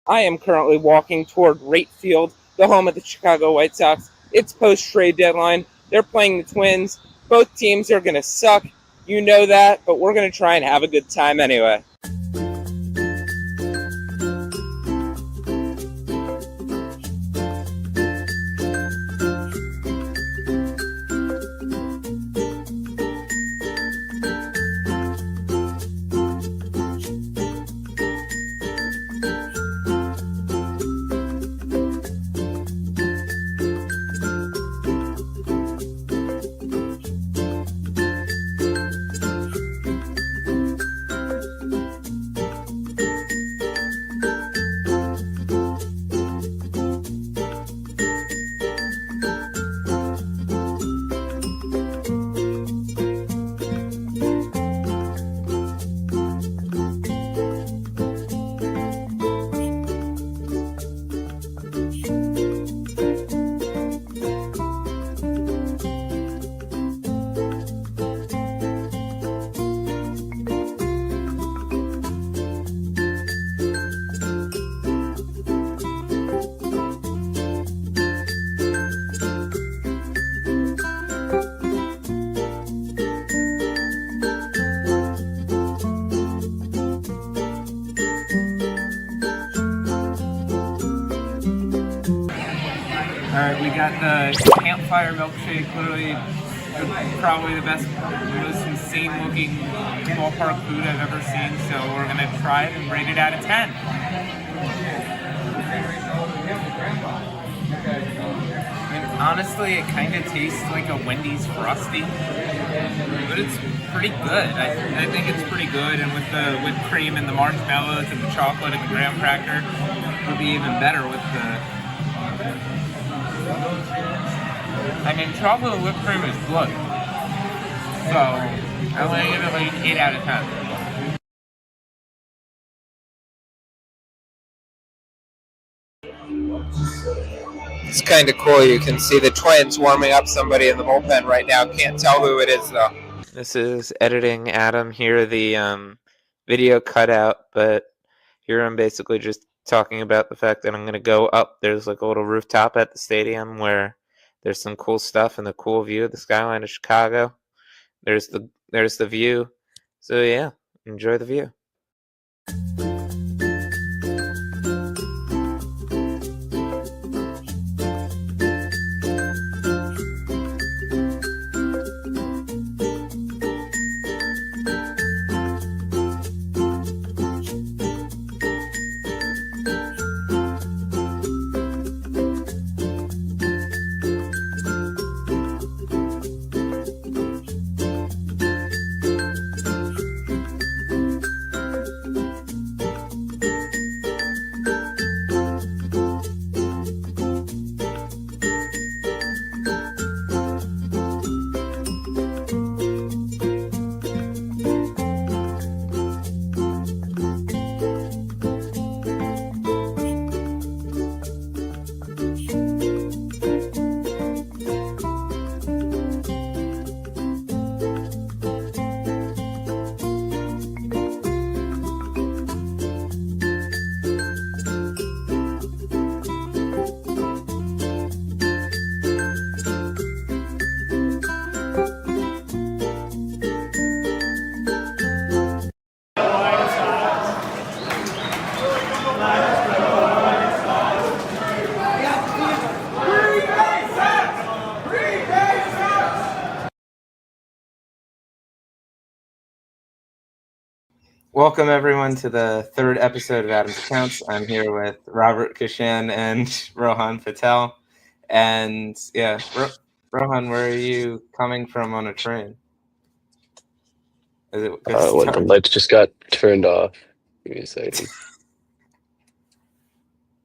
I am currently walking toward Wright Field, the home of the Chicago White Sox. It's post-trade deadline. They're playing the Twins. Both teams are going to suck. You know that, but we're going to try and have a good time anyway. Alright, we got the campfire milkshake, literally probably the best, most insane looking ballpark food I've ever seen, so we're gonna try it and rate it out of 10. And honestly, it kind of tastes like a Wendy's Frosty, but it's pretty good. I think it's pretty good, and with the whipped cream and the marshmallows and the chocolate and the graham cracker, it'll be even better with the... I mean, chocolate and whipped cream is good. So, I'm going to give it like 8 out of 10. It's kind of cool. You can see the Twins warming up somebody in the bullpen right now. Can't tell who it is, though. This is editing Adam here, the video cutout, but here I'm basically just talking about the fact that I'm going to go up. There's like a little rooftop at the stadium where there's some cool stuff and the cool view of the skyline of Chicago. There's the view. So yeah, enjoy the view. Welcome, everyone, to the third episode of Adam's Accounts. I'm here with Robert Kashan and Rohan Patel. And yeah, Rohan, where are you coming from on a train? Is it when the lights just got turned off. Give me a second.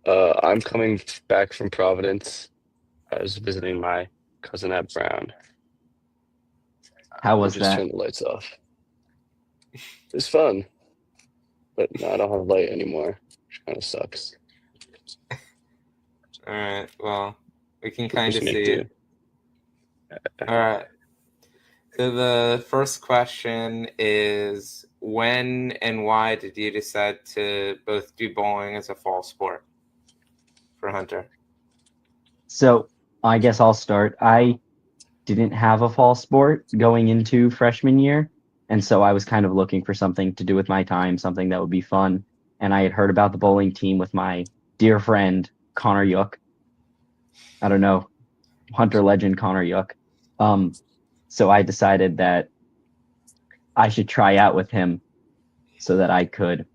I'm coming back from Providence. I was visiting my cousin at Brown. How was just that? Turned the lights off. It was fun. But no, I don't have light anymore, which kind of sucks. All right, well, we can kind of see it. All right. So the first question is, when and why did you decide to both do bowling as a fall sport for Hunter? So I guess I'll start. I didn't have a fall sport going into freshman year. And so I was kind of looking for something to do with my time, something that would be fun. And I had heard about the bowling team with my dear friend, Connor Yook. I don't know, Hunter legend Connor Yook. So I decided that I should try out with him so that I could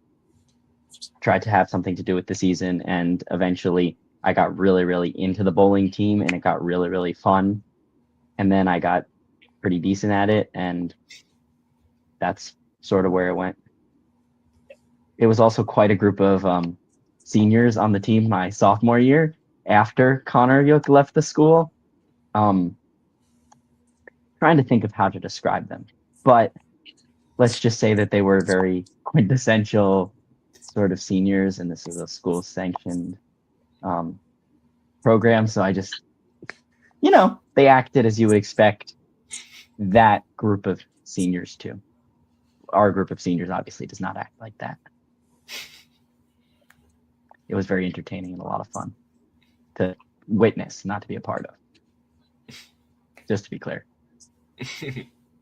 try to have something to do with the season. And eventually I got really, really into the bowling team and it got really, really fun. And then I got pretty decent at it. And that's sort of where it went. It was also quite a group of seniors on the team my sophomore year after Connor Yook left the school. Trying to think of how to describe them. But let's just say that they were very quintessential sort of seniors, and this is a school sanctioned program. So I just, they acted as you would expect that group of seniors to. Our group of seniors obviously does not act like that. It was very entertaining and a lot of fun to witness, not to be a part of. Just to be clear.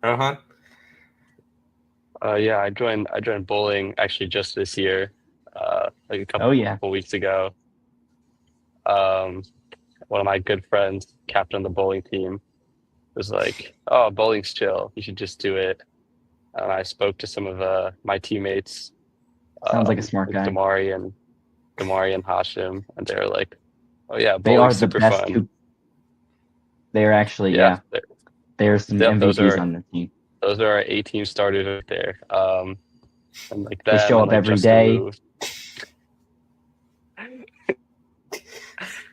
Rohan? Yeah, I joined bowling actually just this year, like a couple weeks ago. One of my good friends, captain of the bowling team, was like, "Oh, bowling's chill. You should just do it." And I spoke to some of my teammates. Sounds like a smart guy. Damari and Hashim, and they were like, "Oh yeah, they are bowling's the super best. fun." They're actually There's some MVPs on the team. Those are our A-team starters right there. And like they show up every day.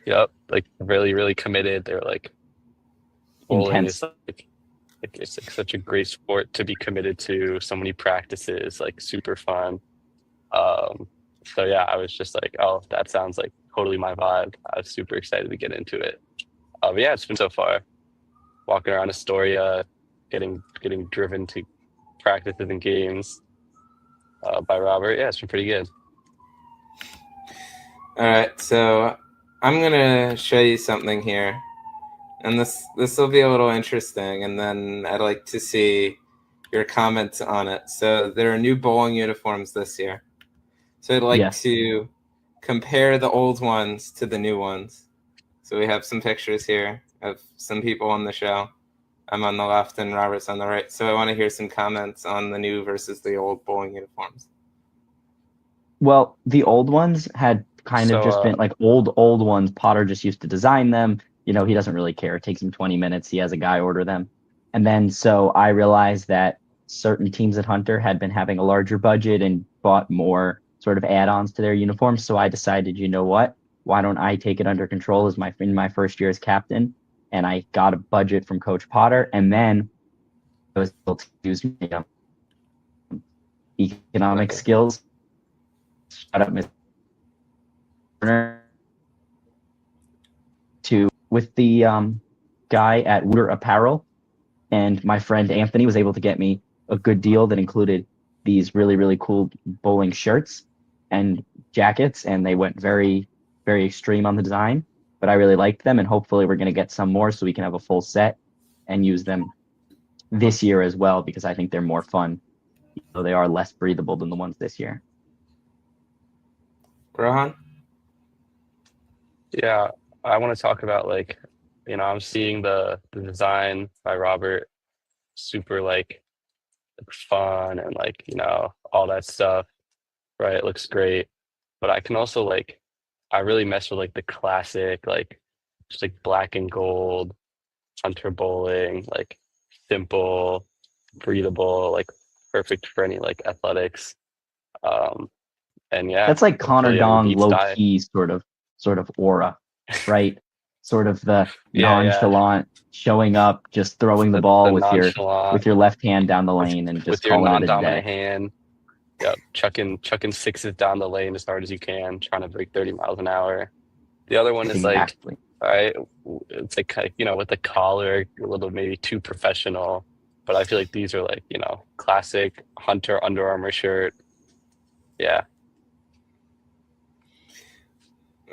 Yep, like really, really committed. They're like, bowling intense. is it's like such a great sport to be committed to. So many practices, like super fun. So yeah, I was just like, oh, that sounds like totally my vibe. I was super excited to get into it. But yeah, it's been so far. Walking around Astoria, getting driven to practices and games by Robert. Yeah, it's been pretty good. All right, so I'm gonna show you something here, and this will be a little interesting, and then I'd like to see your comments on it. So there are new bowling uniforms this year. So I'd like to compare the old ones to the new ones. So we have some pictures here of some people on the show. I'm on the left and Robert's on the right. So I want to hear some comments on the new versus the old bowling uniforms. Well, the old ones had kind of just been like old ones. Potter just used to design them. He doesn't really care. It takes him 20 minutes. He has a guy order them. And then so I realized that certain teams at Hunter had been having a larger budget and bought more sort of add-ons to their uniforms. So I decided, you know what? Why don't I take it under control in my first year as captain? And I got a budget from Coach Potter, and then I was able to use my economic skills. Shut up, Mr. With the guy at Wooter Apparel, and my friend Anthony was able to get me a good deal that included these really, really cool bowling shirts and jackets, and they went very, very extreme on the design. But I really liked them, and hopefully we're going to get some more so we can have a full set and use them this year as well, because I think they're more fun. So they are less breathable than the ones this year. Rohan? Yeah, I want to talk about I'm seeing the design by Robert, super fun and all that stuff, right? It looks great, but I can also I really mess with the classic, just black and gold Hunter bowling, simple, breathable, perfect for any athletics. And yeah, that's like Connor really Dong low key sort of aura, right? Sort of the nonchalant showing up, just throwing the ball with your left hand down the lane and just with your calling it a non-dominant day. hand. Yep, chucking sixes down the lane as hard as you can, trying to break 30 miles an hour. The other one is all right, it's with the collar, a little maybe too professional, but I feel like these are like, you know, classic Hunter Under Armour shirt. Yeah.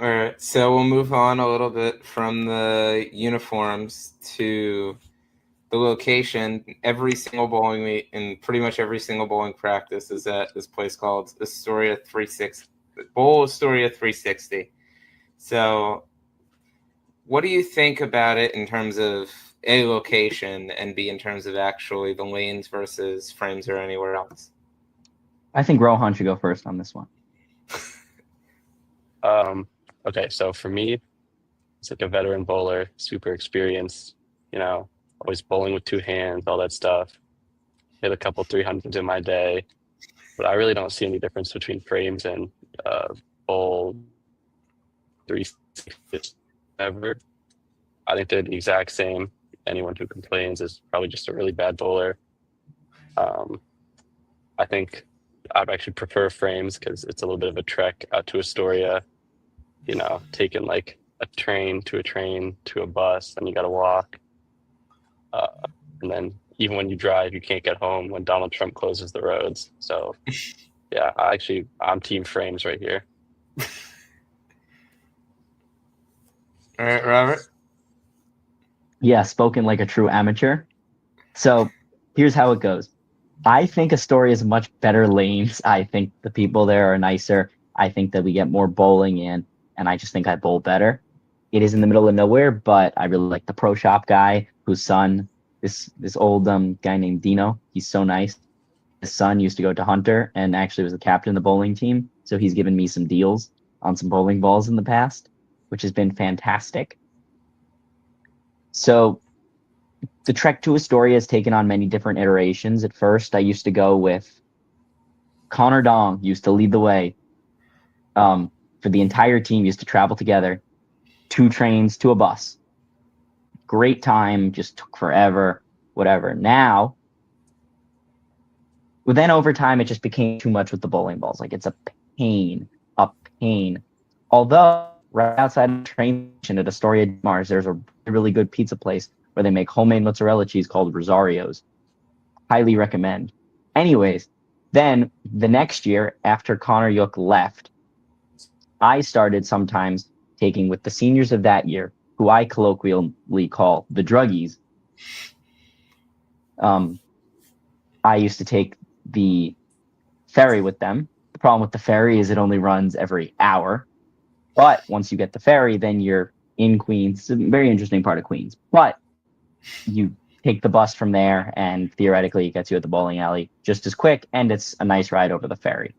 All right, so we'll move on a little bit from the uniforms to the location. Every single bowling meet and pretty much every single bowling practice is at this place called Astoria 360. Bowl Astoria 360. So, what do you think about it in terms of A, location, and B, in terms of actually the lanes versus frames or anywhere else? I think Rohan should go first on this one. Okay, so for me, it's like a veteran bowler, super experienced, you know, always bowling with two hands, all that stuff. Hit a couple 300s in my day, but I really don't see any difference between frames and bowl 360 ever. I think they're the exact same. Anyone who complains is probably just a really bad bowler. I think I'd actually prefer frames because it's a little bit of a trek out to Astoria, you know, taking like a train to a bus, and you got to walk. And then even when you drive, you can't get home when Donald Trump closes the roads. So, yeah, I'm team frames right here. All right, Robert. Yeah, spoken like a true amateur. So here's how it goes. I think Astoria is much better lanes. I think the people there are nicer. I think that we get more bowling in, and I just think I bowl better. It is in the middle of nowhere, but I really like the pro shop guy whose son, this old guy named Dino. He's so nice. His son used to go to Hunter and actually was the captain of the bowling team. So he's given me some deals on some bowling balls in the past, which has been fantastic. So the trek to Astoria has taken on many different iterations. At first, I used to go with Connor Dong, used to lead the way. For the entire team, used to travel together, 2 trains to a bus. Great time, just took forever, whatever. Now, well, then over time, it just became too much with the bowling balls. Like, it's a pain. Although, right outside the train station at Astoria Mars, there's a really good pizza place where they make homemade mozzarella cheese called Rosario's. Highly recommend. Anyways, then the next year, after Connor Yook left, I started sometimes taking with the seniors of that year, who I colloquially call the druggies. I used to take the ferry with them. The problem with the ferry is it only runs every hour. But once you get the ferry, then you're in Queens. It's a very interesting part of Queens. But you take the bus from there, and theoretically it gets you at the bowling alley just as quick, and it's a nice ride over the ferry.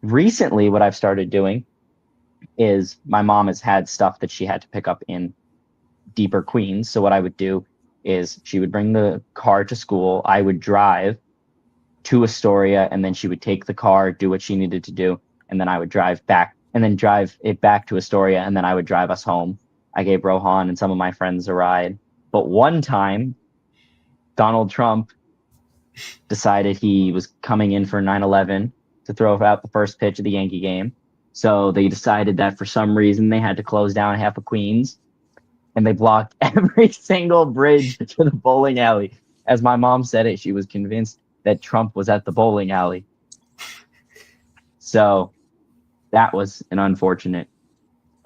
Recently, what I've started doing is my mom has had stuff that she had to pick up in deeper Queens. So what I would do is she would bring the car to school. I would drive to Astoria, and then she would take the car, do what she needed to do, and then I would drive back, and then drive it back to Astoria, and then I would drive us home. I gave Rohan and some of my friends a ride. But one time, Donald Trump decided he was coming in for 9/11 to throw out the first pitch of the Yankee game. So they decided that for some reason they had to close down half of Queens, and they blocked every single bridge to the bowling alley. As my mom said it, she was convinced that Trump was at the bowling alley. So that was an unfortunate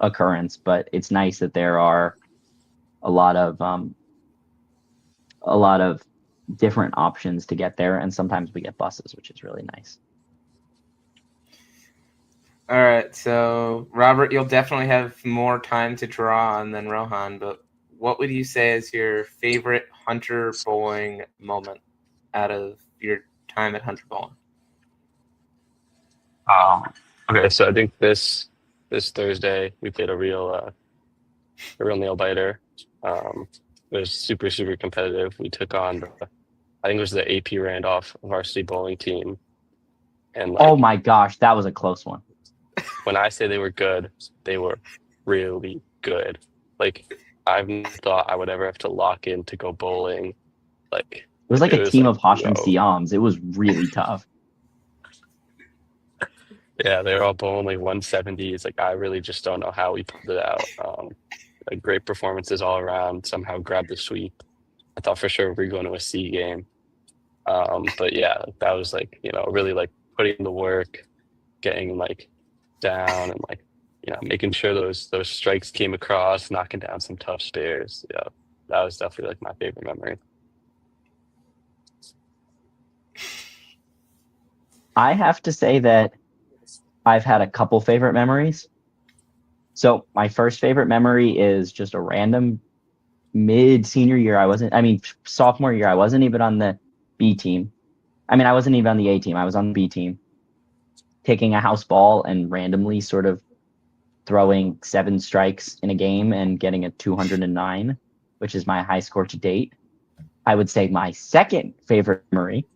occurrence, but it's nice that there are a lot of different options to get there, and sometimes we get buses, which is really nice. All right, so Robert, you'll definitely have more time to draw on than Rohan, but what would you say is your favorite Hunter bowling moment out of your time at Hunter Bowling? Okay, so I think this Thursday we played a real nail biter. It was super competitive. We took on I think it was the AP Randolph varsity bowling team, and Oh my gosh, that was a close one. when I say they were good, they were really good. Like, I've never thought I would ever have to lock in to go bowling. Like, It was like it a was team like, of Hashim whoa. Siams. It was really tough. Yeah, they were all bowling like 170s. Like, I really just don't know how we pulled it out. Like, great performances all around. Somehow grabbed the sweep. I thought for sure we were going to a C game. But yeah, that was like, really like putting in the work, getting like down and like, making sure those strikes came across, knocking down some tough spares. Yeah, that was definitely like my favorite memory. I have to say that I've had a couple favorite memories. So my first favorite memory is just a random mid senior year. Sophomore year, I wasn't even on the B team. I wasn't even on the A team. I was on the B team, taking a house ball and randomly sort of throwing 7 strikes in a game and getting a 209, which is my high score to date. I would say my second favorite memory,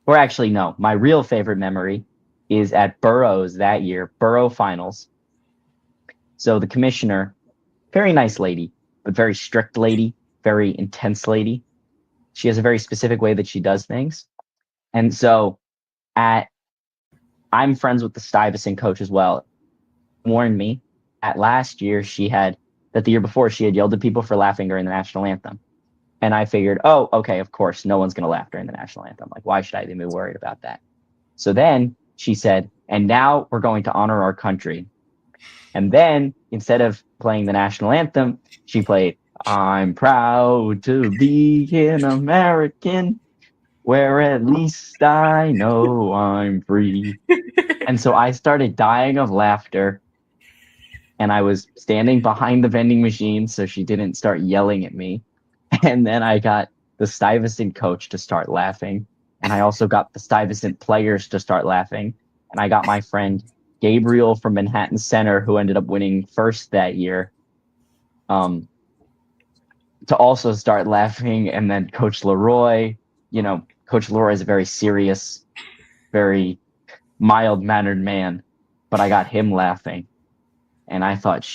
or actually, no, my real favorite memory is at Burroughs that year, Burrough Finals. So the commissioner, very nice lady, but very strict lady, very intense lady. She has a very specific way that she does things. And so I'm friends with the Stuyvesant coach as well. Warned me at last year that the year before she had yelled at people for laughing during the national anthem. And I figured, oh, okay, of course, no one's going to laugh during the national anthem. Like, why should I even be worried about that? So then she said, and now we're going to honor our country. And then instead of playing the national anthem, she played, I'm proud to be an American, where at least I know I'm free. And so I started dying of laughter. And I was standing behind the vending machine so she didn't start yelling at me. And then I got the Stuyvesant coach to start laughing. And I also got the Stuyvesant players to start laughing. And I got my friend Gabriel from Manhattan Center, who ended up winning first that year, to also start laughing. And then Coach Leroy, Coach Leroy is a very serious, very mild-mannered man, but I got him laughing. And I thought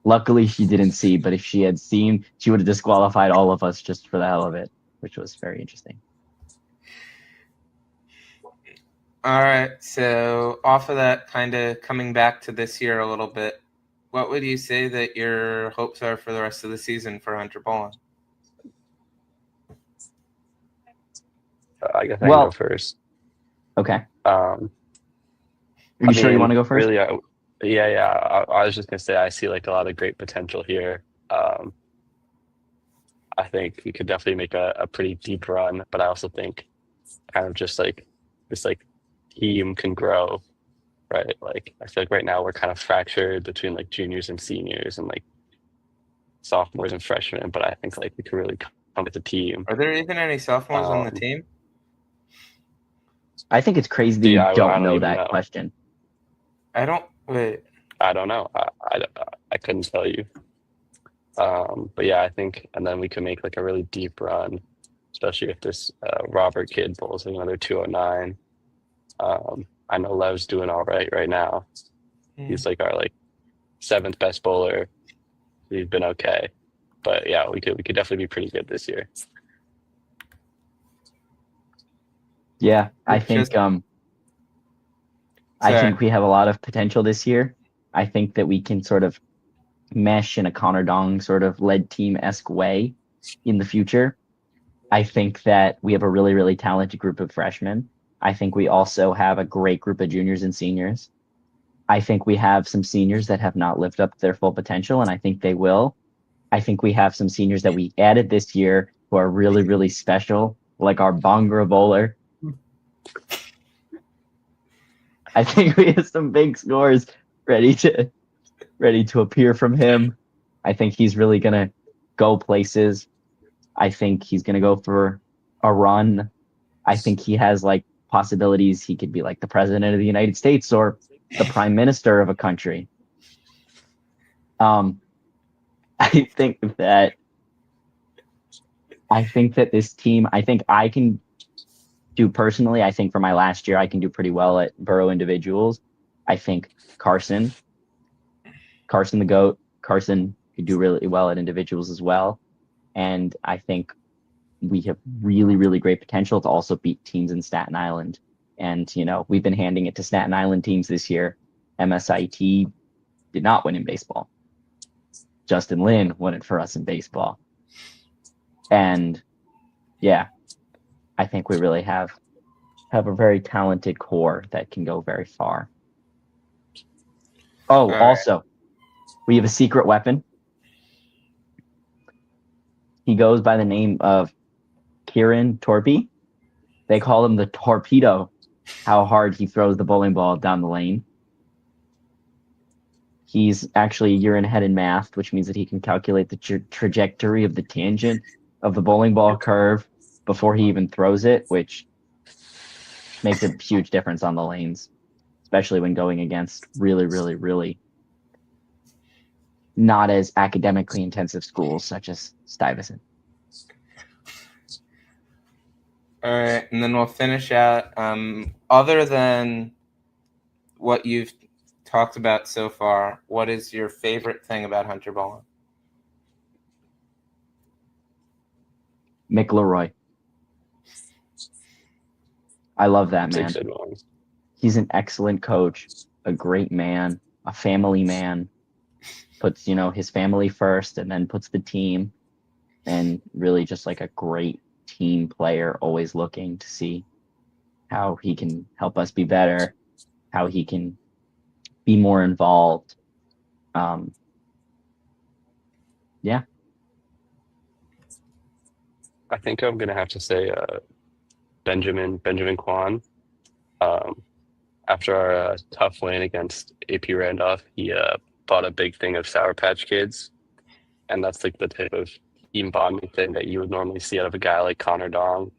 luckily she didn't see, but if she had seen, she would have disqualified all of us just for the hell of it, which was very interesting. All right, so off of that, kind of coming back to this year a little bit, what would you say that your hopes are for the rest of the season for Hunter Bowling? I guess I can go first. Okay. Are you sure you want to go first? Really, yeah. I was just gonna say I see like a lot of great potential here. I think we could definitely make a pretty deep run, but I also think kind of just like this like team can grow, right? Like I feel like right now we're kind of fractured between like juniors and seniors and like sophomores and freshmen, but I think like we could really come with a team. Are there even any sophomores on the team? I think it's crazy that you don't know that question. I don't know. I couldn't tell you. But yeah, I think, and then we can make like a really deep run, especially if this Robert kid bowls another 209. I know Lev's doing all right now. He's like our like 7th best bowler. He's been okay, but yeah, we could definitely be pretty good this year. Yeah, I think we have a lot of potential this year. I think that we can sort of mesh in a Connor Dong sort of led team-esque way in the future. I think that we have a really, really talented group of freshmen. I think we also have a great group of juniors and seniors. I think we have some seniors that have not lived up to their full potential, and I think they will. I think we have some seniors that we added this year who are really, really special, like our Bhangra bowler. I think we have some big scores ready to appear from him. I think he's really gonna go places. I think he's gonna go for a run. I think he has like possibilities. He could be like the president of the United States or the prime minister of a country. I think that this team, I think I can do personally. I think for my last year, I can do pretty well at Burrow individuals. I think Carson the GOAT, Carson could do really well at individuals as well. And I think we have really, really great potential to also beat teams in Staten Island. And, we've been handing it to Staten Island teams this year. MSIT did not win in baseball. Justin Lin won it for us in baseball. And yeah, I think we really have a very talented core that can go very far. Oh, All right. also, we have a secret weapon. He goes by the name of Kieran Torpy. They call him the Torpedo, how hard he throws the bowling ball down the lane. He's actually a year ahead in math, which means that he can calculate the trajectory of the tangent of the bowling ball curve before he even throws it, which makes a huge difference on the lanes, especially when going against really, really, really not as academically intensive schools such as Stuyvesant. All right, and then we'll finish out. Other than what you've talked about so far, what is your favorite thing about Hunter Bowling? Mick Leroy. I love that man. He's an excellent coach, a great man, a family man. Puts, his family first and then puts the team, and really just like a great team player, always looking to see how he can help us be better, how he can be more involved. Yeah. I think I'm gonna have to say Benjamin Kwan. After our tough win against AP Randolph, he bought a big thing of Sour Patch Kids, and that's like the type of team bonding thing that you would normally see out of a guy like Connor Dong.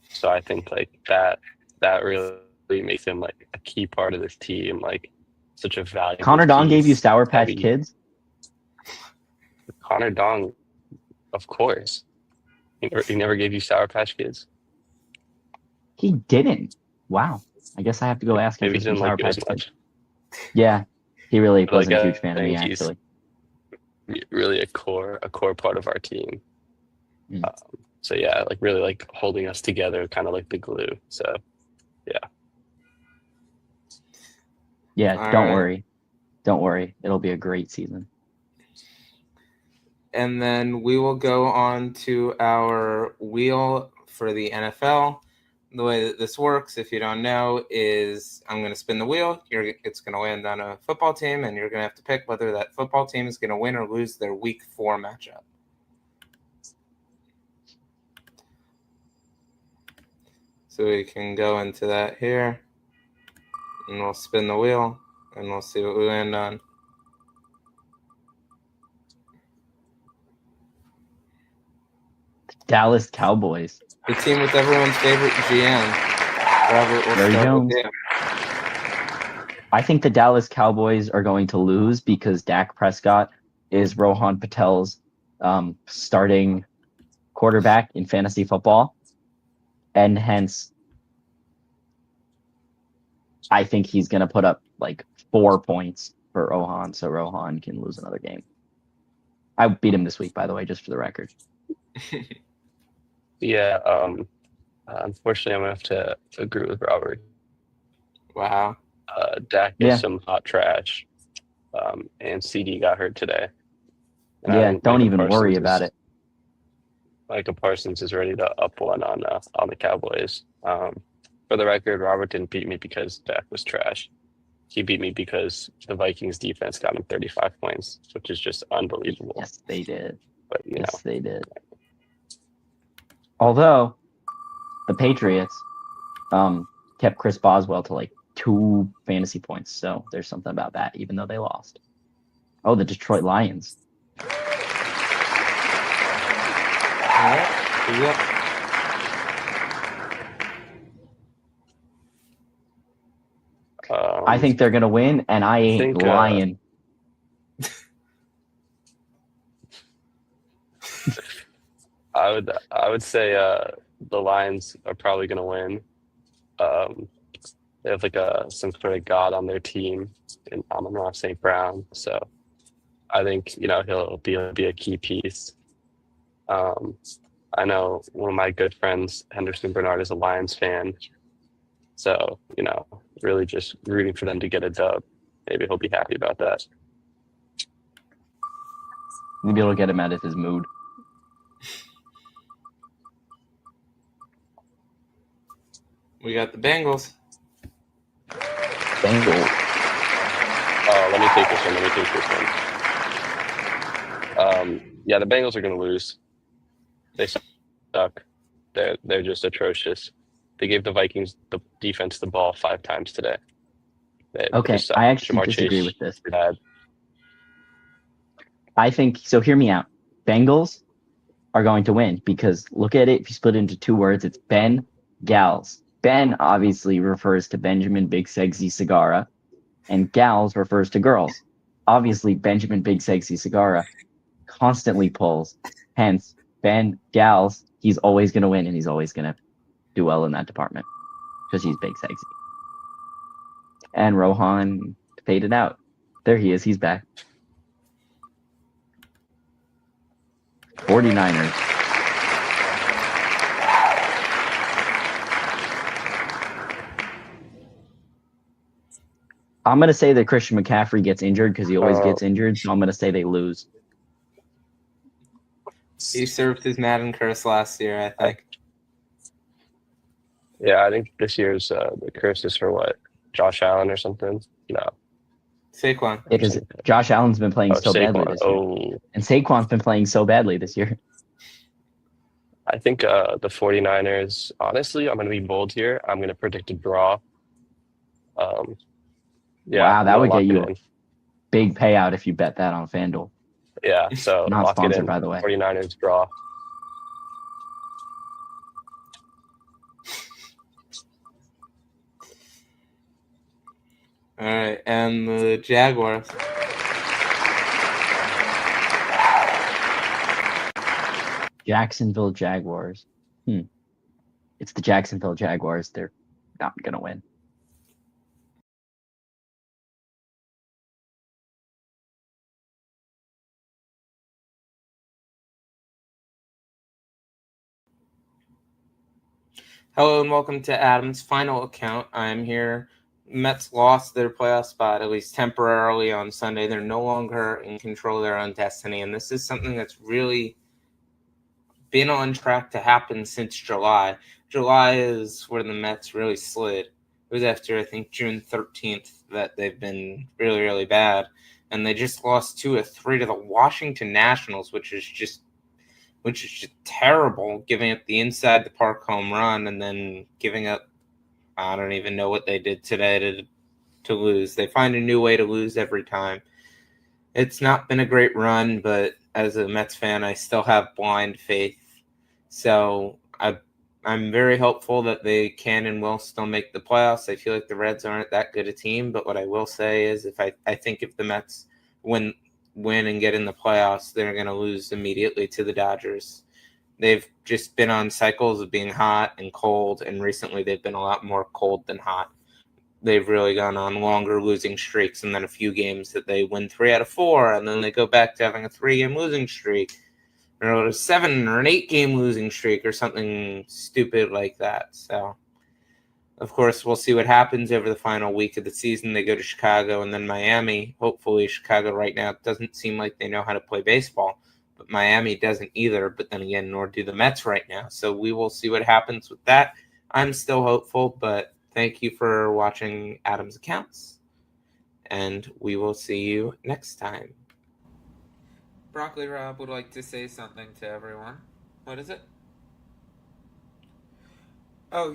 So I think like that really makes him like a key part of this team, like such a valuable. Connor Dong gave you piece. Sour Patch Kids? Connor Dong, of course. He never gave you Sour Patch Kids? He didn't. Wow. I guess I have to go ask him Maybe for he some didn't Sour like it Patch as Kids. much. Yeah, he really But, wasn't like, a huge fan of me, I think he's actually. Really a core part of our team. Mm. So yeah, like really like holding us together, kind of like the glue. So yeah. Yeah, All don't right. worry. Don't worry. It'll be a great season. And then we will go on to our wheel for the NFL. The way that this works, if you don't know, is I'm going to spin the wheel. It's going to land on a football team, and you're going to have to pick whether that football team is going to win or lose their Week 4 matchup. So we can go into that here, and we'll spin the wheel, and we'll see what we land on. Dallas Cowboys. The team with everyone's favorite GM, Robert. We'll Jerry start Jones. with you. I think the Dallas Cowboys are going to lose because Dak Prescott is Rohan Patel's starting quarterback in fantasy football. And hence, I think he's going to put up like 4 points for Rohan, so Rohan can lose another game. I beat him this week, by the way, just for the record. Yeah. Unfortunately, I'm gonna have to agree with Robert. Wow. Dak is some hot trash, and CD got hurt today. And I think don't even worry about it. Micah Parsons is ready to up one on the Cowboys. For the record, Robert didn't beat me because Dak was trash. He beat me because the Vikings defense got him 35 points, which is just unbelievable. Yes, they did. But they did. Although the Patriots kept Chris Boswell to like 2 fantasy points, so there's something about that, even though they lost. Oh, the Detroit Lions. All right. Yep. I think they're gonna win, and I ain't lying. I would say the Lions are probably going to win. They have like some sort of god on their team, and Amon-Ra St. Brown. So I think he'll be a key piece. I know one of my good friends, Henderson Bernard, is a Lions fan. So really just rooting for them to get a dub. Maybe he'll be happy about that. Maybe it'll get him out of his mood. We got the Bengals. Bengals. Oh, let me take this one. Yeah, the Bengals are going to lose. They suck. They're just atrocious. They gave the Vikings the defense the ball 5 times today. They Okay, just suck. I actually Jamar disagree Chase, with this. bad. I think so. Hear me out. Bengals are going to win because look at it. If you split it into 2 words, it's Ben Gals. Ben obviously refers to Benjamin Big Sexy Cigara, and Gals refers to girls. Obviously, Benjamin Big Sexy Cigara constantly pulls. Hence, Ben Gals, he's always going to win and he's always going to do well in that department because he's big sexy. And Rohan faded out. There he is. He's back. 49ers. I'm going to say that Christian McCaffrey gets injured because he always gets injured. So I'm going to say they lose. He served his Madden curse last year, I think. Yeah, I think this year's the curse is for what? Josh Allen or something? No. Saquon. Because Josh Allen's been playing so badly Saquon. this year. And Saquon's been playing so badly this year. I think the 49ers, honestly, I'm going to be bold here. I'm going to predict a draw. Yeah, Wow, I'm that gonna would lock get you it a in. big payout if you bet that on FanDuel. Yeah, so Not lock it sponsored, in. by the way. 49ers draw. All right, and the Jaguars. Jacksonville Jaguars. It's the Jacksonville Jaguars. They're not going to win. Hello and welcome to Adam's final account. I'm here. Mets lost their playoff spot, at least temporarily, on Sunday. They're no longer in control of their own destiny, and this is something that's really been on track to happen since July. July is where the Mets really slid. It was after, I think, June 13th that they've been really, really bad, and they just lost 2-3 to the Washington Nationals, which is just terrible, giving up the inside the park home run and then giving up. I don't even know what they did today to lose. They find a new way to lose every time. It's not been a great run, but as a Mets fan, I still have blind faith. So I'm very hopeful that they can and will still make the playoffs. I feel like the Reds aren't that good a team, but what I will say is I think if the Mets win and get in the playoffs, they're going to lose immediately to the Dodgers. They've just been on cycles of being hot and cold, and recently they've been a lot more cold than hot. They've really gone on longer losing streaks, and then a few games that they win 3 out of 4, and then they go back to having a 3-game losing streak, or a 7 or an 8-game losing streak, or something stupid like that. So, of course, we'll see what happens over the final week of the season. They go to Chicago and then Miami. Hopefully, Chicago right now doesn't seem like they know how to play baseball, but Miami doesn't either. But then again, nor do the Mets right now. So we will see what happens with that. I'm still hopeful, but thank you for watching Adam's Accounts, and we will see you next time. Broccoli Rob would like to say something to everyone. What is it? Oh,